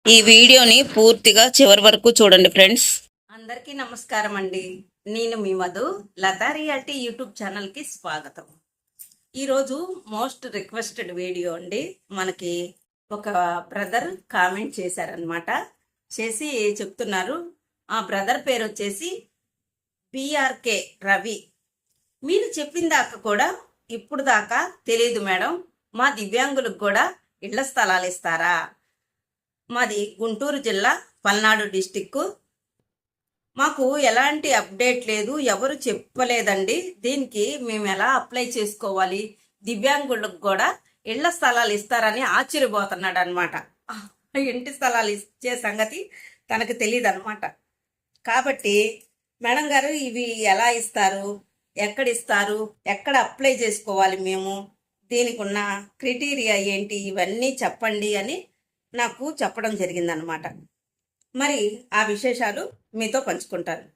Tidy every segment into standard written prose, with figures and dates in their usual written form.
ఈ వీడియోని పూర్తిగా చివరి వరకు చూడండి ఫ్రెండ్స్. అందరికీ నమస్కారం అండి. నేను మీ మధు, లతా రియాలిటీ యూట్యూబ్ ఛానల్కి స్వాగతం. ఈరోజు మోస్ట్ రిక్వెస్టెడ్ వీడియో అండి. మనకి ఒక బ్రదర్ కామెంట్ చేశారనమాట. చేసి చెప్తున్నారు, ఆ బ్రదర్ పేరు వచ్చేసి బిఆర్కే రవి. మీరు చెప్పిన దాకా కూడా ఇప్పుడు దాకా తెలియదు మేడం, మా దివ్యాంగులకు కూడా ఇళ్ల స్థలాలు ఇస్తారా? మాది గుంటూరు జిల్లా, పల్నాడు డిస్టిక్. మాకు ఎలాంటి అప్డేట్ లేదు, ఎవరు చెప్పలేదండి. దీనికి మేము ఎలా అప్లై చేసుకోవాలి? దివ్యాంగులకు కూడా ఇళ్ల స్థలాలు ఇస్తారని ఆశ్చర్యపోతున్నాడు అనమాట. ఇంటి స్థలాలు ఇచ్చే సంగతి తనకు తెలియదు అనమాట. కాబట్టి మేడం గారు, ఇవి ఎలా ఇస్తారు, ఎక్కడ ఇస్తారు, ఎక్కడ అప్లై చేసుకోవాలి, మేము దీనికి ఉన్న క్రైటీరియా ఏంటి, ఇవన్నీ చెప్పండి అని నాకు చెప్పడం జరిగిందనమాట. మరి ఆ విశేషాలు మీతో పంచుకుంటాను.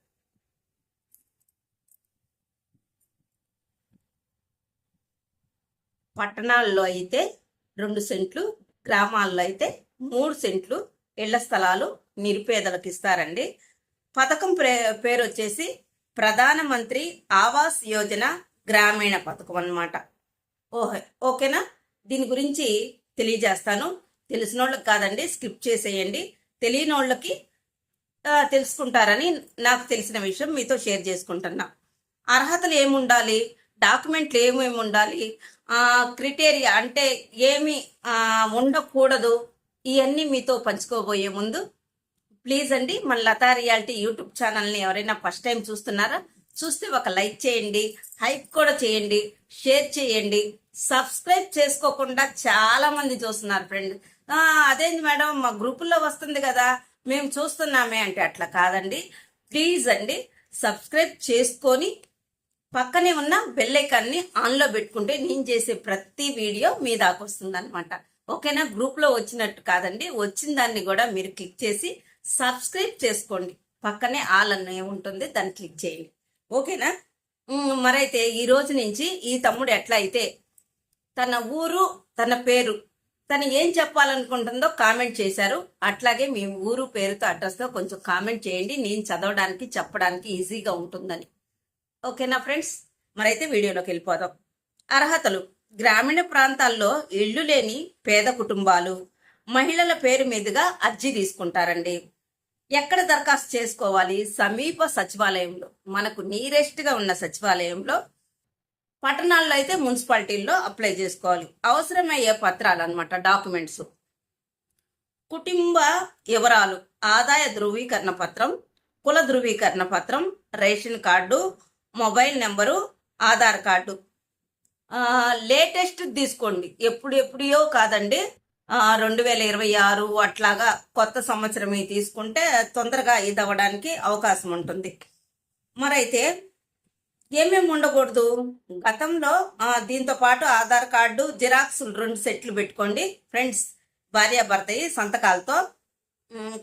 పట్టణాల్లో అయితే 2 సెంట్లు, గ్రామాల్లో అయితే 3 సెంట్లు ఇళ్ల స్థలాలు నిరుపేదలకు ఇస్తారండి. పథకం పేరు వచ్చేసి ప్రధానమంత్రి ఆవాస్ యోజన గ్రామీణ పథకం అన్నమాట. ఓకేనా? దీని గురించి తెలియజేస్తాను. తెలిసిన వాళ్ళకి కాదండి, స్కిప్ చేసేయండి. తెలియని వాళ్ళకి తెలుసుకుంటారని నాకు తెలిసిన విషయం మీతో షేర్ చేసుకుంటున్నా. అర్హతలు ఏముండాలి, డాక్యుమెంట్లు ఏమేమి ఉండాలి, క్రైటీరియా అంటే ఏమి ఉండకూడదు, ఇవన్నీ మీతో పంచుకోబోయే ముందు ప్లీజ్ అండి, మన లతా రియాలిటీ యూట్యూబ్ ఛానల్ని ఎవరైనా ఫస్ట్ టైం చూస్తున్నారా? చూస్తే ఒక లైక్ చేయండి, హైప్ కూడా చేయండి, షేర్ చేయండి. సబ్స్క్రైబ్ చేసుకోకుండా చాలా మంది చూస్తున్నారు ఫ్రెండ్. అదేంటి మేడం, మా గ్రూపుల్లో వస్తుంది కదా, మేము చూస్తున్నామే అంటే అట్లా కాదండి. ప్లీజ్ అండి, సబ్స్క్రైబ్ చేసుకొని పక్కనే ఉన్న బెల్ ఐకాన్ని ఆన్లో పెట్టుకుంటే నేను చేసే ప్రతి వీడియో మీ దాకా వస్తుంది అనమాట. ఓకేనా? గ్రూప్లో వచ్చినట్టు కాదండి, వచ్చిన దాన్ని కూడా మీరు క్లిక్ చేసి సబ్స్క్రైబ్ చేసుకోండి. పక్కనే ఆల్ అనే ఉంటుంది, దాన్ని క్లిక్ చేయండి. ఓకేనా? మరైతే ఈ రోజు నుంచి ఈ తమ్ముడు ఎట్లా అయితే తన ఊరు, తన పేరు, తను ఏం చెప్పాలనుకుంటుందో కామెంట్ చేశారు. అట్లాగే మీ ఊరు పేరుతో అడ్రస్తో కొంచెం కామెంట్ చేయండి, నేను చదవడానికి చెప్పడానికి ఈజీగా ఉంటుందని. ఓకేనా ఫ్రెండ్స్? మరైతే వీడియోలోకి వెళ్ళిపోదాం. అర్హతలు: గ్రామీణ ప్రాంతాల్లో ఇళ్లు లేని పేద కుటుంబాలు మహిళల పేరు మీదుగా అర్జీ తీసుకుంటారండి. ఎక్కడ దరఖాస్తు చేసుకోవాలి? సమీప సచివాలయంలో, మనకు నియరెస్ట్గా ఉన్న సచివాలయంలో. పట్టణాల్లో అయితే మున్సిపాలిటీల్లో అప్లై చేసుకోవాలి. అవసరమయ్యే పత్రాలు అన్నమాట, డాక్యుమెంట్స్: కుటుంబ వివరాలు, ఆదాయ ధృవీకరణ పత్రం, కుల ధృవీకరణ పత్రం, ration card, mobile number, Aadhaar card. Latest తీసుకోండి, ఎప్పుడో కాదండి. 2026 అట్లాగా కొత్త సంవత్సరం తీసుకుంటే తొందరగా ఇది అవ్వడానికి అవకాశం ఉంటుంది. మరైతే ఏమేమి ఉండకూడదు? గతంలో దీంతో పాటు ఆధార్ కార్డు, జిరాక్స్ 2 సెట్లు పెట్టుకోండి ఫ్రెండ్స్. భార్యాభర్త సంతకాలతో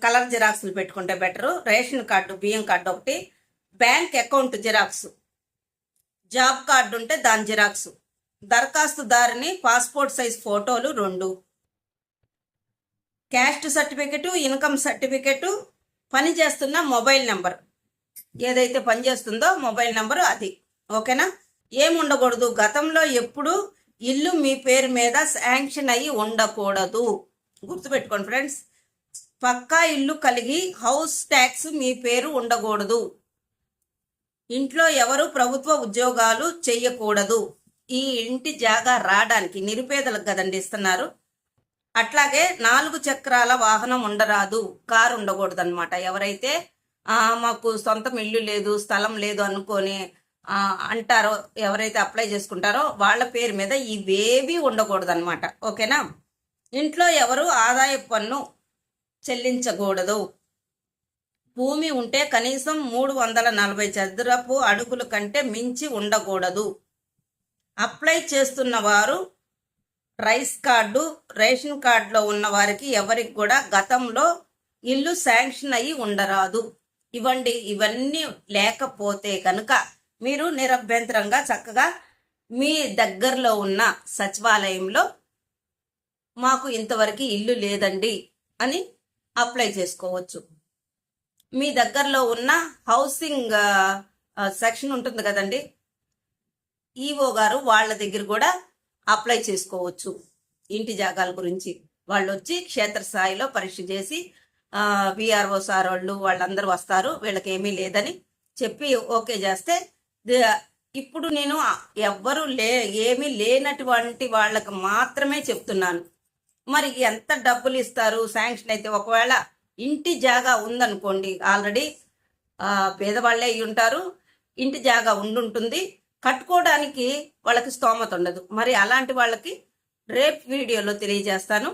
కలర్ జిరాక్స్లు పెట్టుకుంటే బెటరు. రేషన్ కార్డు, బియ్యం కార్డు ఒకటి, bank account xerox, job card ఉంటే దాని జిరాక్స్, దరఖాస్తుదారుని పాస్పోర్ట్ సైజ్ ఫోటోలు 2, క్యాస్ట్ సర్టిఫికెటు, ఇన్కమ్ సర్టిఫికెటు, పని చేస్తున్న మొబైల్ నెంబర్, ఏదైతే పనిచేస్తుందో మొబైల్ నెంబరు అది. ఓకేనా? ఏముండకూడదు? గతంలో ఎప్పుడు ఇల్లు మీ పేరు మీద శాంక్షన్ అయ్యి ఉండకూడదు. గుర్తుపెట్టుకోండి ఫ్రెండ్స్. పక్కా ఇల్లు కలిగి హౌస్ ట్యాక్స్ మీ పేరు ఉండకూడదు. ఇంట్లో ఎవరు ప్రభుత్వ ఉద్యోగాలు చెయ్యకూడదు. ఈ ఇంటి జాగా రావడానికి నిరుపేదలకు కదండి ఇస్తున్నారు. అట్లాగే 4 చక్రాల వాహనం ఉండరాదు, కారు ఉండకూడదు అనమాట. ఎవరైతే మాకు సొంతం ఇల్లు లేదు, స్థలం లేదు అనుకొని అంటారో, ఎవరైతే అప్లై చేసుకుంటారో వాళ్ళ పేరు మీద ఇవేవి ఉండకూడదు అనమాట. ఓకేనా? ఇంట్లో ఎవరు ఆదాయ పన్ను చెల్లించకూడదు. భూమి ఉంటే కనీసం 340 చదరపు అడుగుల కంటే మించి ఉండకూడదు. అప్లై చేస్తున్న వారు రైస్ కార్డు, రేషన్ కార్డులో ఉన్న వారికి ఎవరికి కూడా గతంలో ఇల్లు శాంక్షన్ అయ్యి ఉండరాదు. ఇవన్నీ లేకపోతే కనుక మీరు నిరభ్యంతరంగా చక్కగా మీ దగ్గరలో ఉన్న సచివాలయంలో మాకు ఇంతవరకు ఇల్లు లేదండి అని అప్లై చేసుకోవచ్చు. మీ దగ్గరలో ఉన్న హౌసింగ్ సెక్షన్ ఉంటుంది కదండి, ఈఓ గారు, వాళ్ళ దగ్గర కూడా అప్లై చేసుకోవచ్చు. ఇంటి జాగాల గురించి వాళ్ళు వచ్చి క్షేత్రస్థాయిలో పరీక్ష చేసి విఆర్ఓ సార్ వాళ్ళందరూ వస్తారు, వీళ్ళకి ఏమీ లేదని చెప్పి ఓకే చేస్తే, ఇప్పుడు నేను ఎవ్వరు ఏమీ లేనటువంటి వాళ్ళకి మాత్రమే చెప్తున్నాను. మరి ఎంత డబ్బులు ఇస్తారు శాంక్షన్ అయితే? ఒకవేళ ఇంటి జాగా ఉందనుకోండి, ఆల్రెడీ పేదవాళ్ళే అయి ఉంటారు, ఇంటి జాగా ఉండుంటుంది, కట్టుకోవడానికి వాళ్ళకి స్తోమత ఉండదు. మరి అలాంటి వాళ్ళకి రేపు వీడియోలో తెలియజేస్తాను.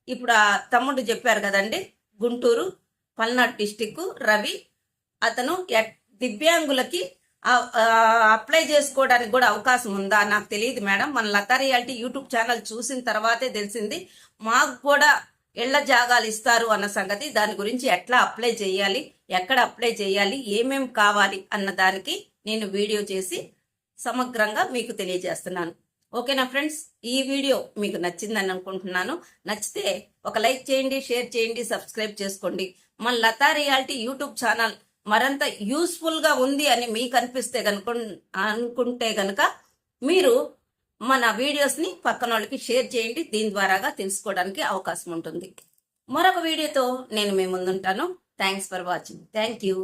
ఇప్పుడు ఆ తమ్ముడు చెప్పారు కదండి, గుంటూరు పల్నాడు డిస్టిక్ రవి, అతను దివ్యాంగులకి అప్లై చేసుకోవడానికి కూడా అవకాశం ఉందా? నాకు తెలియదు మేడం, మన లతా రియాలిటీ యూట్యూబ్ ఛానల్ చూసిన తర్వాతే తెలిసింది. మాకు కూడా ఇళ్ల జాగాలు ఇస్తారు అన్న సంగతి. దాని గురించి ఎట్లా అప్లై చేయాలి, ఎక్కడ అప్లై చేయాలి, ఏమేం కావాలి అన్న దానికి నేను వీడియో చేసి సమగ్రంగా మీకు తెలియజేస్తున్నాను. ఓకేనా ఫ్రెండ్స్? ఈ వీడియో మీకు నచ్చిందని అనుకుంటున్నాను. నచ్చితే ఒక లైక్ చేయండి, షేర్ చేయండి, సబ్స్క్రైబ్ చేసుకోండి. మన లతా రియాలిటీ యూట్యూబ్ ఛానల్ మరింత యూస్ఫుల్గా ఉంది అని మీకు అనిపిస్తే అనుకుంటే గనుక మీరు మన వీడియోస్ని పక్కన వాళ్ళకి షేర్ చేయండి. దీని ద్వారాగా తెలుసుకోవడానికి అవకాశం ఉంటుంది. మరొక వీడియోతో నేను మీ ముందుంటాను. Thanks for watching. Thank you.